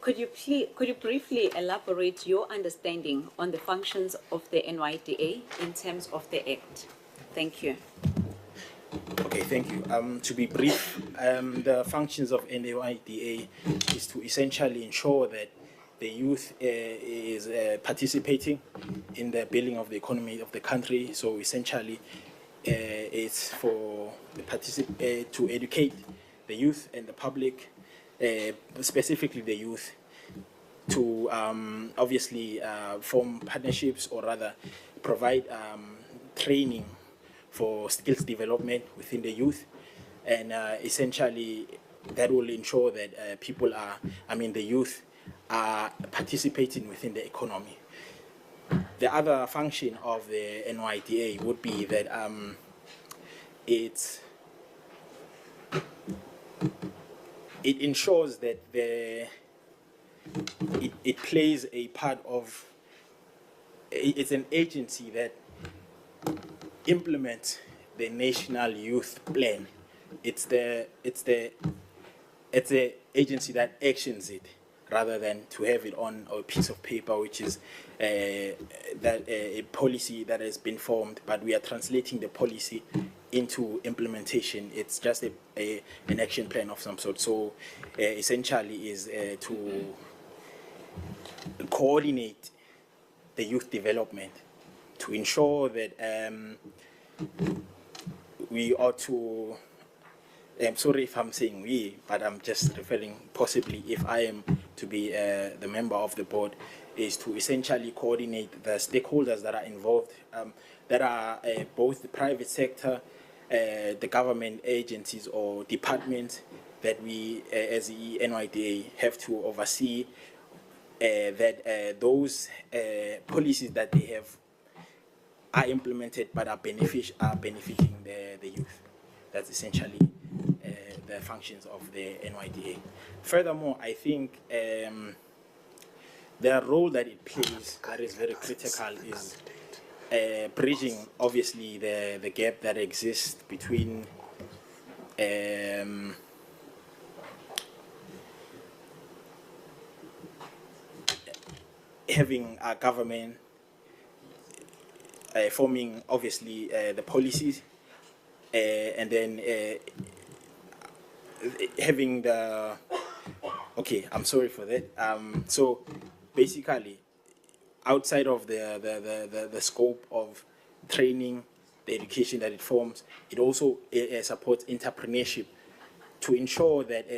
could you briefly elaborate your understanding on the functions of the NYDA in terms of the Act? Thank you. Okay, thank you. To be brief, the functions of NYDA is to essentially ensure that the youth is participating in the building of the economy of the country. So essentially, it's for the to educate the youth and the public, specifically the youth, to obviously form partnerships, or rather provide training for skills development within the youth, and essentially that will ensure that the youth are participating within the economy. The other function of the NYDA would be that it ensures that it plays a part of, it's an agency that implements the National Youth Plan. It's the agency that actions it, rather than to have it on a piece of paper, which is a policy that has been formed, but we are translating the policy into implementation. It's just an action plan of some sort. So essentially is to coordinate the youth development, to ensure that we ought to, I'm sorry if I'm saying we, but I'm just referring possibly if I am to be the member of the board, is to essentially coordinate the stakeholders that are involved, that are both the private sector, the government agencies or departments that we as the NYDA have to oversee, that those policies that they have are implemented but are benefiting the youth. That's essentially the functions of the NYDA. Furthermore, I think the role that it plays that is very critical is bridging, obviously, the gap that exists between having a government forming, obviously, the policies, and then having the, okay, I'm sorry for that. So basically, outside of the scope of training, the education that it forms, it also supports entrepreneurship to ensure that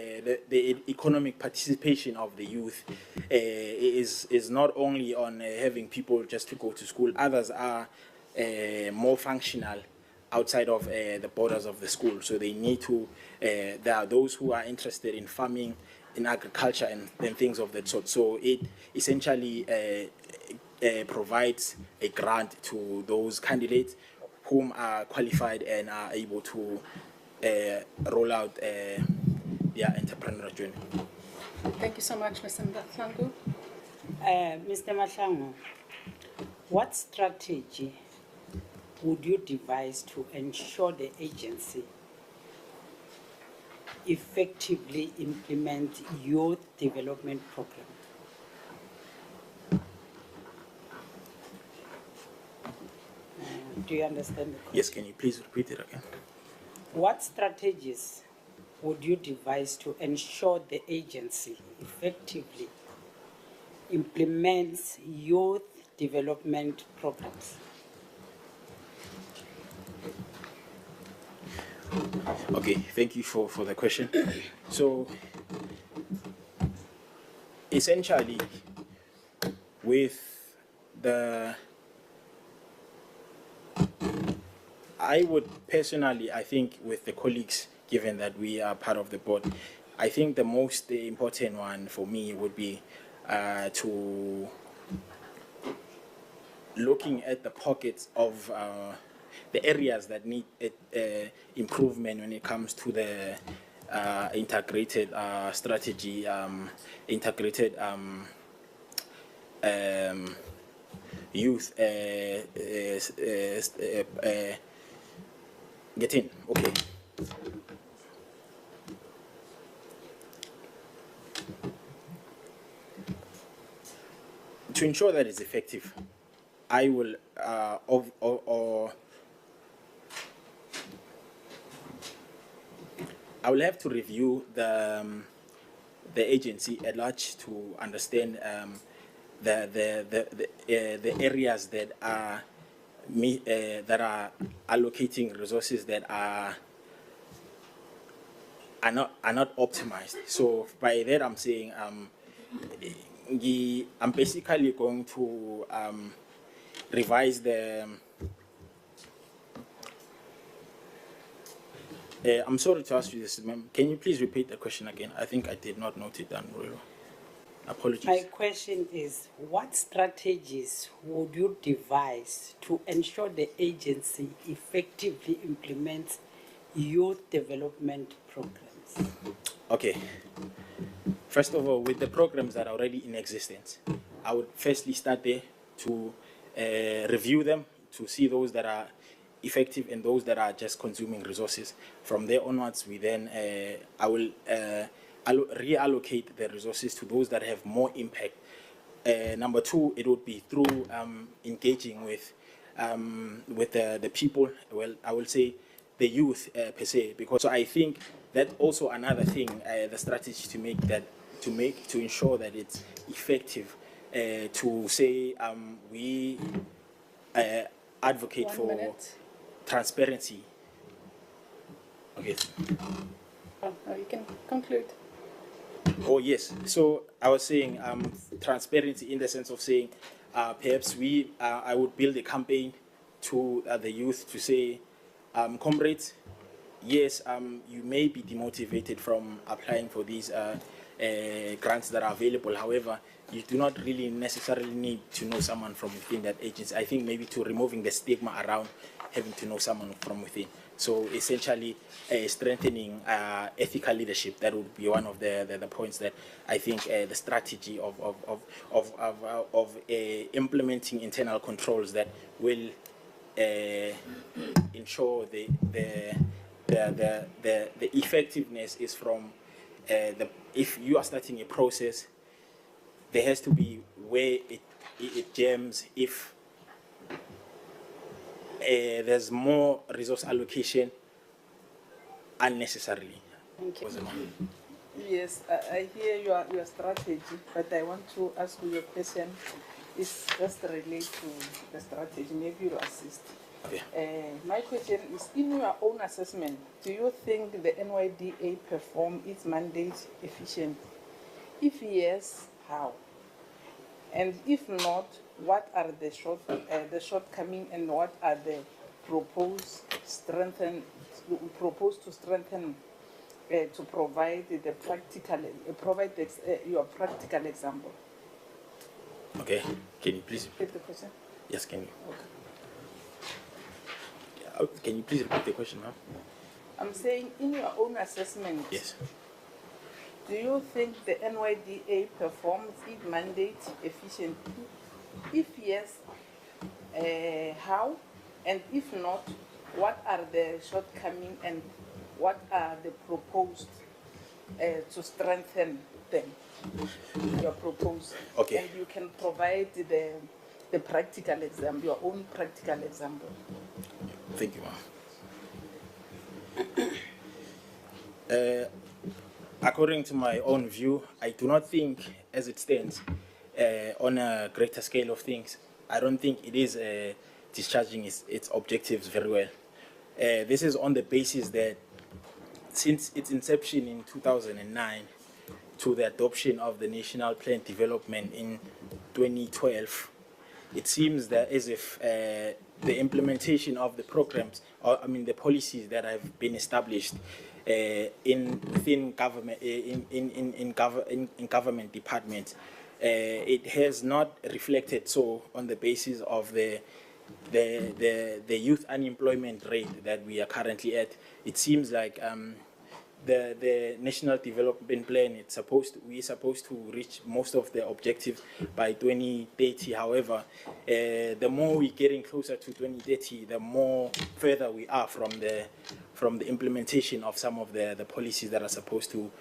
the economic participation of the youth is not only on having people just to go to school. Others are more functional outside of the borders of the school. So they need to, there are those who are interested in farming, in agriculture, and things of that sort. So it essentially provides a grant to those candidates whom are qualified and are able to roll out their entrepreneurial journey. Thank you so much, Mr. Mahlangu. Mr. Mahlangu, what strategy would you devise to ensure the agency effectively implement youth development program? Do you understand the question? Yes, can you please repeat it again? What strategies would you devise to ensure the agency effectively implements youth development programs? Okay, thank you for the question. So essentially, with the, I would personally, I think with the colleagues, given that we are part of the board, I think the most important one for me would be to looking at the pockets of the areas that need improvement when it comes to the integrated strategy, integrated youth get in. Okay. to ensure that it's effective, I will I will have to review the agency at large to understand the areas that are that are allocating resources that are not optimized. So by that I'm saying I'm basically going to revise the. I'm sorry to ask you this, ma'am. Can you please repeat the question again? I think I did not note it down really well. Apologies. My question is, what strategies would you devise to ensure the agency effectively implements youth development programs? Okay. First of all, with the programs that are already in existence, I would firstly start there to review them, to see those that are effective and those that are just consuming resources. From there onwards, we then I will reallocate the resources to those that have more impact. Number two, it would be through engaging with the people. Well, I will say the youth per se, because so I think that also another thing, the strategy to ensure that it's effective. To say we advocate 1 for minute. transparency. Okay. Oh, no, you can conclude. Oh yes. So I was saying transparency in the sense of saying perhaps I would build a campaign to the youth to say, comrades, yes, you may be demotivated from applying for these grants that are available. However, you do not really necessarily need to know someone from within that agency. I think maybe to removing the stigma around having to know someone from within. So essentially, strengthening ethical leadership. That would be one of the points that I think the strategy of implementing internal controls that will ensure the effectiveness is from if you are starting a process, there has to be where it jams if there's more resource allocation unnecessarily. Thank you. Yes, I hear your strategy, but I want to ask you a question. It's just related to the strategy. Maybe you'll assist. Okay. My question is, in your own assessment, do you think the NYDA perform its mandate efficiently? If yes, how? And if not, what are the shortcomings and what are the proposed to strengthen to provide the practical your practical example? Okay. Can you please Repeat the question. Yes, can you? Okay. Can you please repeat the question, ma'am? I'm saying, in your own assessment, Yes. do you think the NYDA performs its mandate efficiently? If yes, how? And if not, what are the shortcomings and what are the proposed to strengthen them? Your proposal. Okay. And you can provide the practical example, your own practical example. Thank you, ma'am. According to my own view, I do not think, as it stands, on a greater scale of things, I don't think it is discharging its objectives very well. This is on the basis that since its inception in 2009 to the adoption of the National Plan Development in 2012, it seems that as if the implementation of the programs, or I mean the policies that have been established within government in government departments, it has not reflected so on the basis of the youth unemployment rate that we are currently at. It seems like the National Development Plan, we're supposed to reach most of the objectives by 2030. However, the more we're getting closer to 2030, the more further we are from the implementation of some of the policies that are supposed to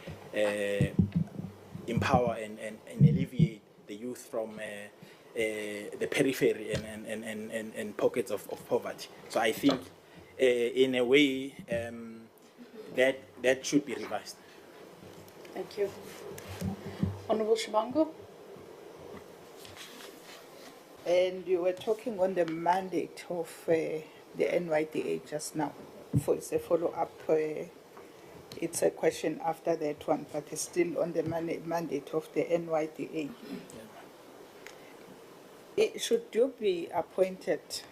empower and alleviate the youth from the periphery and pockets of poverty. So I think, in a way, that should be revised. Thank you. Honourable Shibango? And you were talking on the mandate of the NYDA just now. It's a follow-up. It's a question after that one, but it's still on the mandate of the NYDA. Should you be appointed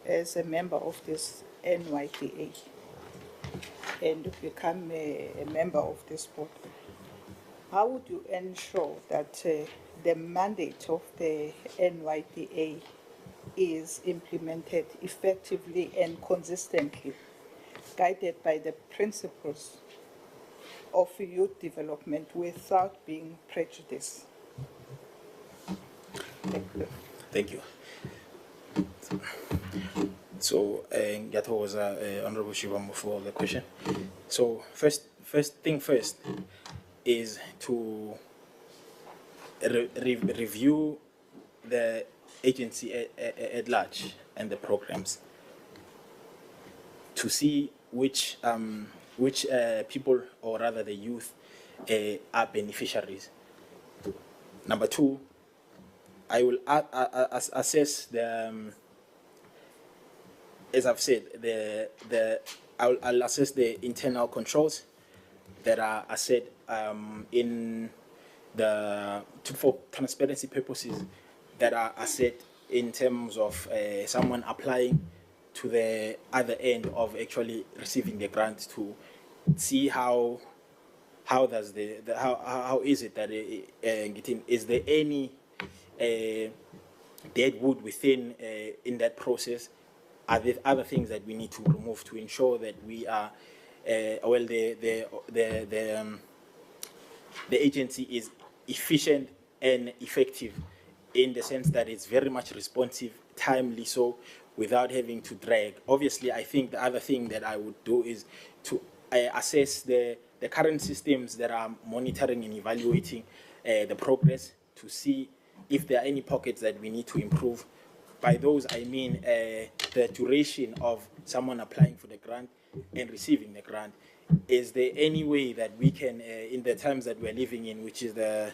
as a member of this NYDA and become a member of this board? How would you ensure that the mandate of the NYDA is implemented effectively and consistently, guided by the principles of youth development without being prejudiced? Thank you. Thank you. So, ngiyathokoza, Honorable Shibambo, for the question. So, first thing first is to review the agency at large and the programs to see which people, or rather the youth, are beneficiaries. Number two, I will assess the, as I've said, I'll assess the internal controls that are set in for transparency purposes, that are set in terms of someone applying to the other end of actually receiving the grant, to see how does how is it that is there any deadwood within in that process? Are there other things that we need to remove to ensure that we are the agency is efficient and effective, in the sense that it's very much responsive, timely, so without having to drag. Obviously, I think the other thing that I would do is to assess the current systems that are monitoring and evaluating the progress, to see if there are any pockets that we need to improve. By those, I mean the duration of someone applying for the grant and receiving the grant. Is there any way that we can, in the times that we're living in, which is the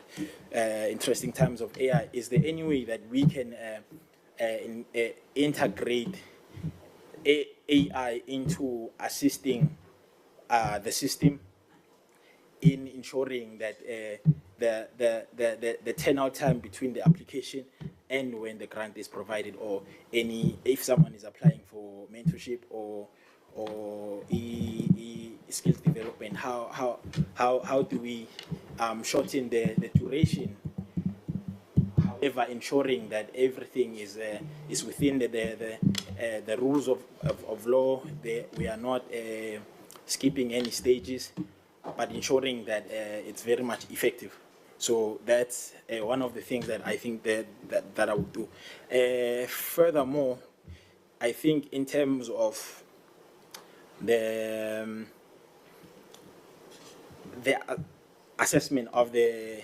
interesting times of AI, is there any way that we can integrate AI into assisting the system in ensuring that the turnout time between the application and when the grant is provided, or if someone is applying for mentorship or skills development, how do we shorten the duration, however ensuring that everything is within the rules of law. We are not skipping any stages, but ensuring that it's very much effective. So that's one of the things that I think that I would do. Furthermore, I think in terms of the assessment of the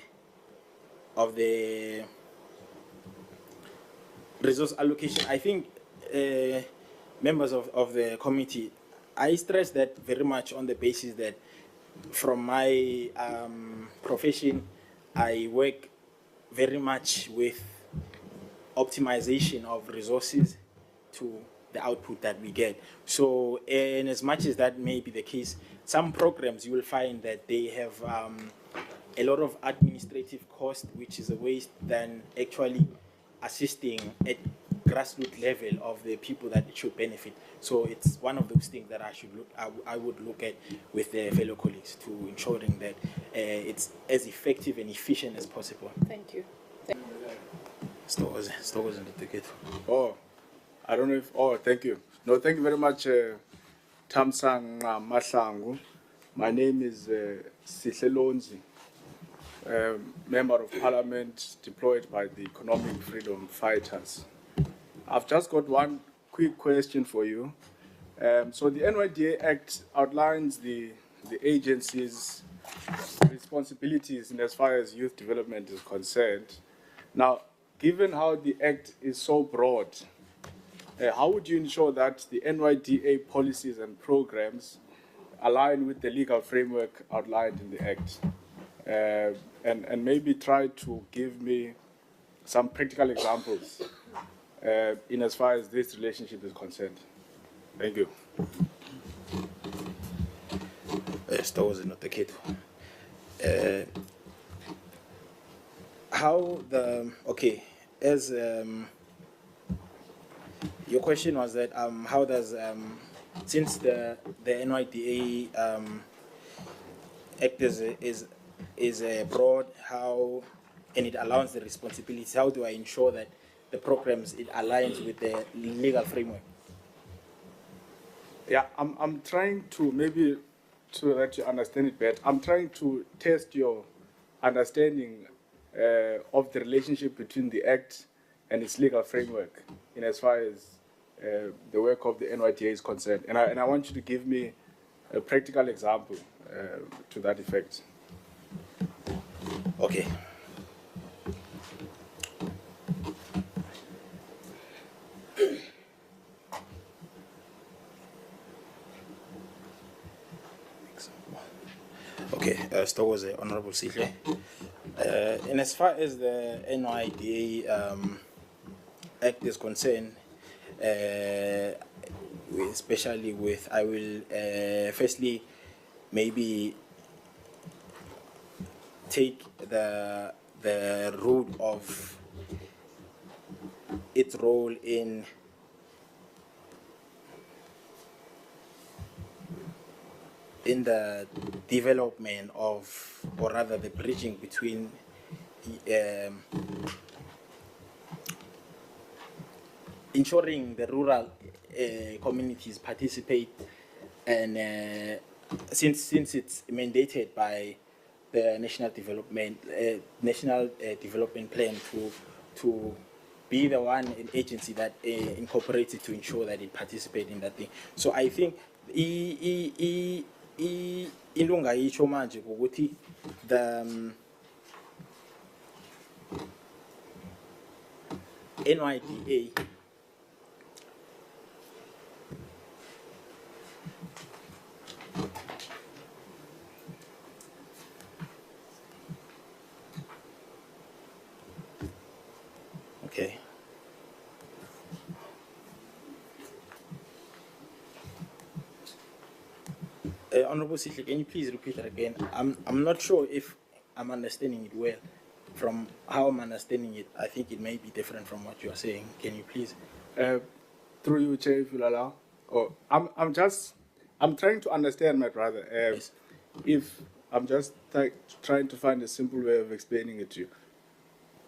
resource allocation, I think members of the committee, I stress that very much on the basis that from my profession, I work very much with optimization of resources to the output that we get. So, and as much as that may be the case, some programs you will find that they have a lot of administrative cost, which is a waste than actually assisting at grassroots level of the people that it should benefit. So it's one of those things that I would look at with the fellow colleagues, to ensuring that it's as effective and efficient as possible. Thank you. Stores in the ticket. Oh, I don't know if. Oh, thank you. No, thank you very much, Tamsang Mahlangu. My name is Sihlelonzi, Member of Parliament deployed by the Economic Freedom Fighters. I've just got one quick question for you. So the NYDA Act outlines the agency's responsibilities in as far as youth development is concerned. Now, given how the Act is so broad, how would you ensure that the NYDA policies and programs align with the legal framework outlined in the Act? And maybe try to give me some practical examples in as far as this relationship is concerned. Thank you. Stores not the kid. How the okay as your question was that how does since the NYDA Act is broad, how and it allows the responsibilities, how do I ensure that the programs it aligns with the legal framework? Yeah, I'm trying to maybe so that you understand it better. I'm trying to test your understanding of the relationship between the Act and its legal framework in as far as the work of the NYDA is concerned. And I want you to give me a practical example to that effect. Okay. Okay, Stores, Honorable Sihle. And as far as the NYDA Act is concerned, especially with, I will firstly maybe take the root of its role in the development of, or rather the bridging between ensuring the rural communities participate, and since it's mandated by the national development plan to be the one an agency that incorporates it to ensure that it participates in that thing. So I think ilunga yisho manje ukuthi the NYDA okay. Honorable Sihle, can you please repeat that again? I'm not sure if I'm understanding it well. From how I'm understanding it, I think it may be different from what you are saying. Can you please? Through you, Chair, if you'll allow. Oh, I'm trying to understand, my brother. Yes. If I'm just trying to find a simple way of explaining it to you.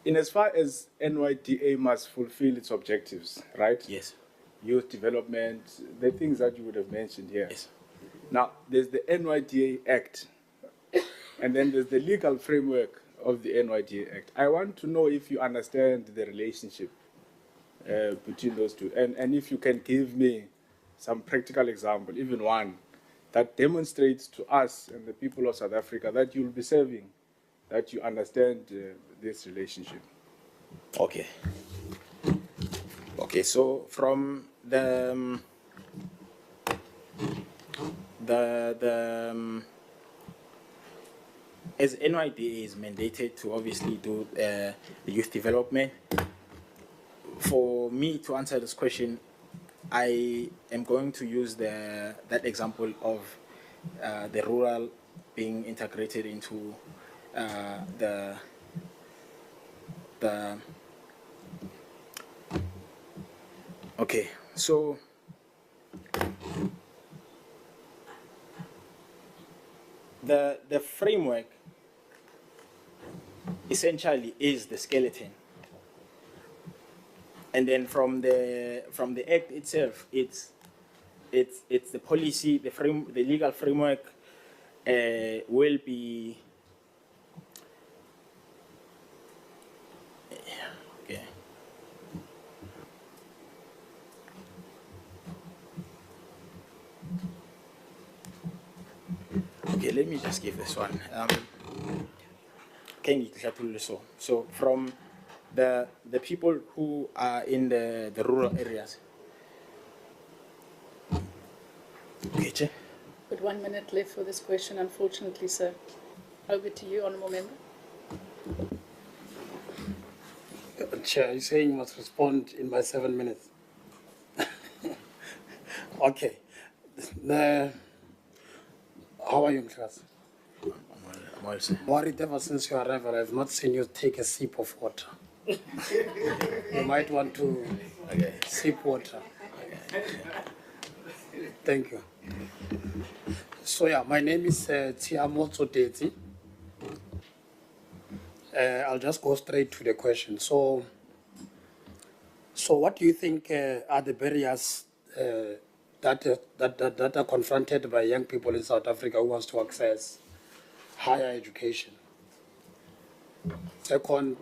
In as far as NYDA must fulfill its objectives, right? Yes. Youth development, the things that you would have mentioned here. Yes. Now, there's the NYDA Act, and then there's the legal framework of the NYDA Act. I want to know if you understand the relationship between those two, and if you can give me some practical example, even one, that demonstrates to us and the people of South Africa that you'll be serving, that you understand this relationship. Okay. Okay, so from the as NYDA is mandated to obviously do the youth development, for me to answer this question, I am going to use that example of the rural being integrated into the okay, so the framework essentially is the skeleton, and then from the act itself, it's the policy, the legal framework will be okay. Okay, let me just give this one. So from the people who are in the rural areas. Okay, Chair. With 1 minute left for this question, unfortunately, sir. Over to you, Honourable Member. Chair, you're saying you must respond in my 7 minutes. Okay. How are you, class? I'm well, sir. Worried ever since your arrival, I have not seen you take a sip of water. You might want to sip water. Thank you. So yeah, my name is Tiamo Tsoteti. I'll just go straight to the question. So what do you think are the barriers that are confronted by young people in South Africa who wants to access higher education? Second,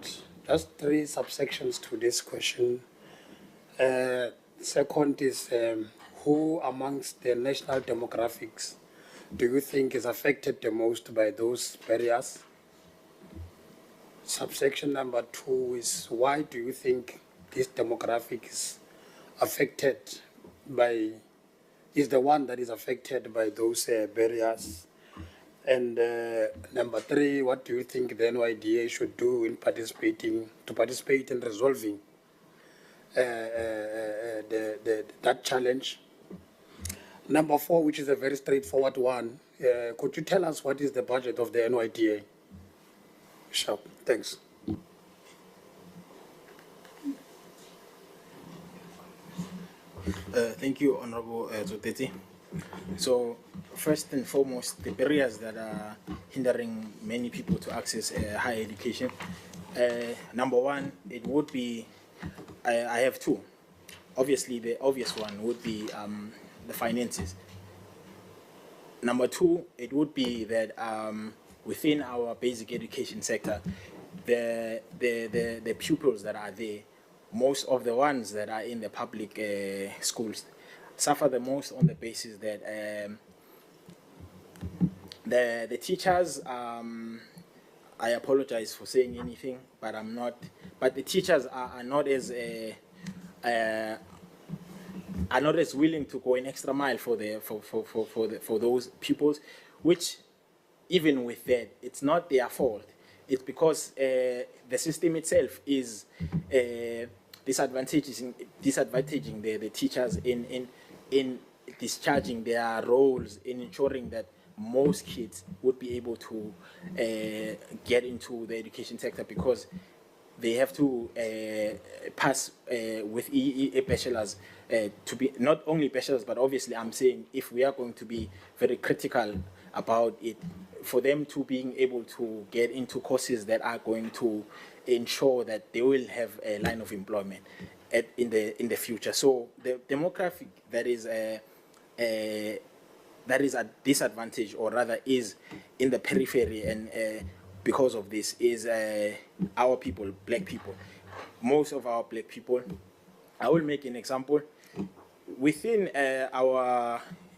just 3 subsections to this question. Second is who amongst the national demographics do you think is affected the most by those barriers? Subsection number 2 is why do you think this demographic is affected by, is the one that is affected by those barriers? And number 3, what do you think the NYDA should do in participate in resolving that challenge? Number 4, which is a very straightforward one, could you tell us what is the budget of the NYDA? Sure, thanks. Thank you, Honorable Zoteti. So, first and foremost, the barriers that are hindering many people to access higher education. Number 1, it would be, I have 2. Obviously, the obvious one would be the finances. Number 2, it would be that within our basic education sector, the pupils that are there, most of the ones that are in the public schools, suffer the most on the basis that the teachers, I apologize for saying anything, but I'm not, but the teachers are not as willing to go an extra mile for those pupils, which even with that, it's not their fault. It's because the system itself is disadvantaging the teachers in discharging their roles, in ensuring that most kids would be able to get into the education sector, because they have to pass with a bachelor's to be not only bachelor's, but obviously I'm saying if we are going to be very critical about it, for them to being able to get into courses that are going to ensure that they will have a line of employment in the future. So the demographic that is a disadvantage, or rather is in the periphery, and because of this is our people, black people. Most of our black people, I will make an example. Within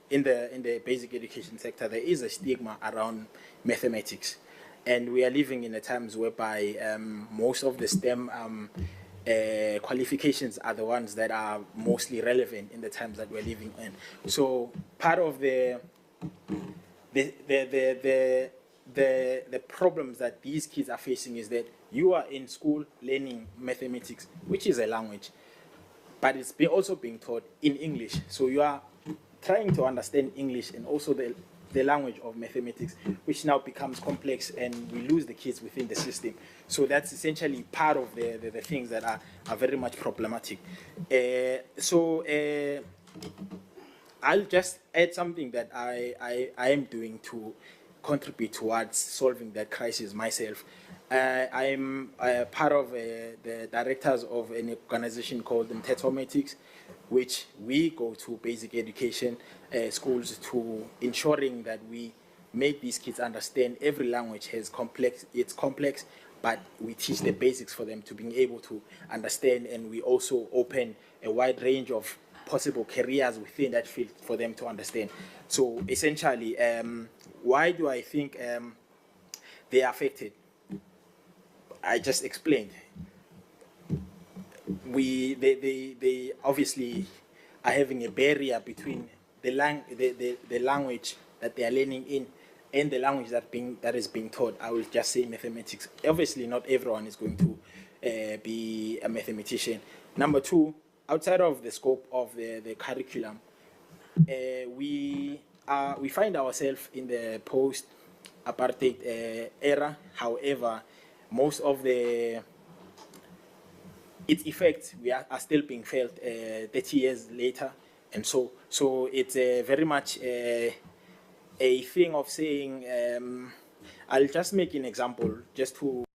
in the basic education sector, there is a stigma around mathematics, and we are living in the times whereby most of the STEM qualifications are the ones that are mostly relevant in the times that we're living in. So part of the problems that these kids are facing is that you are in school learning mathematics, which is a language, but it's also being taught in English. So you are trying to understand English and also the language of mathematics, which now becomes complex, and we lose the kids within the system. So that's essentially part of the things that are very much problematic. I'll just add something that I am doing to contribute towards solving that crisis myself. I'm part of the directors of an organization called Mthethomatics, which we go to basic education schools to ensuring that we make these kids understand every language it's complex, but we teach the basics for them to being able to understand, and we also open a wide range of possible careers within that field for them to understand. So essentially, why do I think they are affected? I just explained. they obviously are having a barrier between the language that they are learning in and the language that is being taught. I will just say mathematics. Obviously, not everyone is going to be a mathematician. Number two, outside of the scope of the curriculum, we find ourselves in the post-apartheid era. However, most of its effects are still being felt 30 years later, and so it's very much a thing of saying. I'll just make an example just to